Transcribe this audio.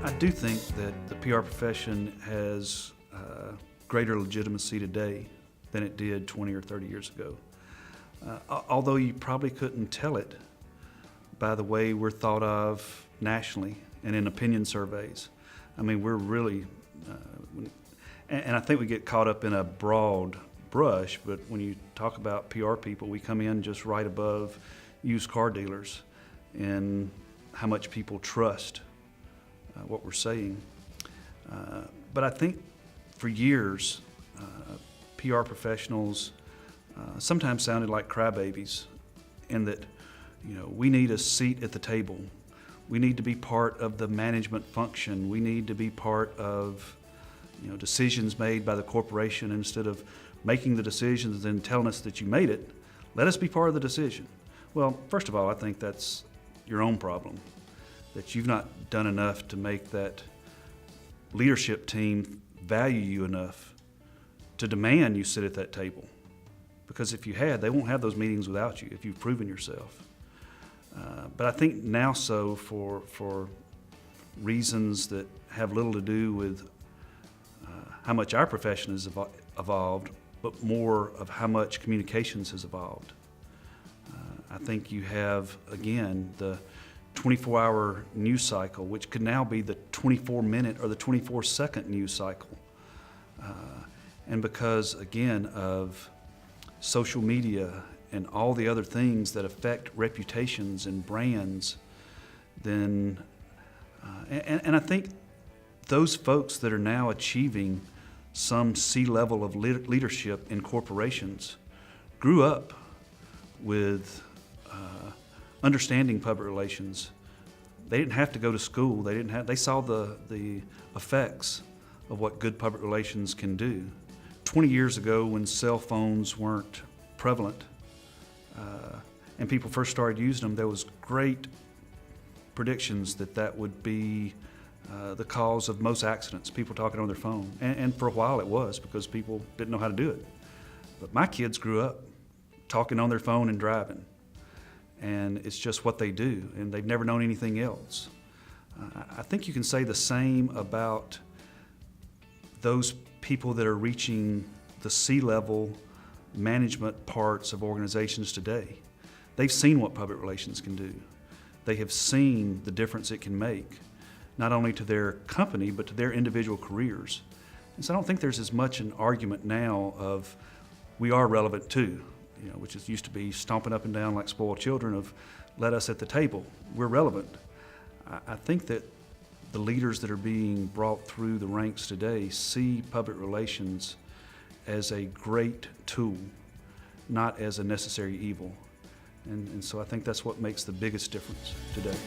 I do think that the PR profession has greater legitimacy today than it did 20 or 30 years ago. Although you probably couldn't tell it by the way we're thought of nationally and in opinion surveys. I mean, we're really, and I think we get caught up in a broad brush, but when you talk about PR people, we come in just right above used car dealers and how much people trust what we're saying. But I think for years, PR professionals sometimes sounded like crybabies, in that, we need a seat at the table. We need to be part of the management function. We need to be part of, decisions made by the corporation. Instead of making the decisions and telling us that you made it, let us be part of the decision. Well, first of all, I think that's your own problem, that you've not done enough to make that leadership team value you enough to demand you sit at that table. Because if you had, they won't have those meetings without you if you've proven yourself. But I think now so, for reasons that have little to do with how much our profession has evolved, but more of how much communications has evolved. I think you have, again, the 24-hour news cycle, which could now be the 24-minute or the 24-second news cycle. And because, again, of social media and all the other things that affect reputations and brands, then, and I think those folks that are now achieving some C-level of leadership in corporations grew up with understanding public relations. They didn't have to go to school. They saw the effects of what good public relations can do. 20 years ago, when cell phones weren't prevalent and people first started using them, there was great predictions that would be the cause of most accidents, people talking on their phone. And for a while it was, because people didn't know how to do it. But my kids grew up talking on their phone and driving. And it's just what they do, and they've never known anything else. I think you can say the same about those people that are reaching the C-level management parts of organizations today. They've seen what public relations can do. They have seen the difference it can make, not only to their company, but to their individual careers. And so I don't think there's as much an argument now of we are relevant too, which used to be stomping up and down like spoiled children of let us at the table, we're relevant. I think that the leaders that are being brought through the ranks today see public relations as a great tool, not as a necessary evil. And so I think that's what makes the biggest difference today.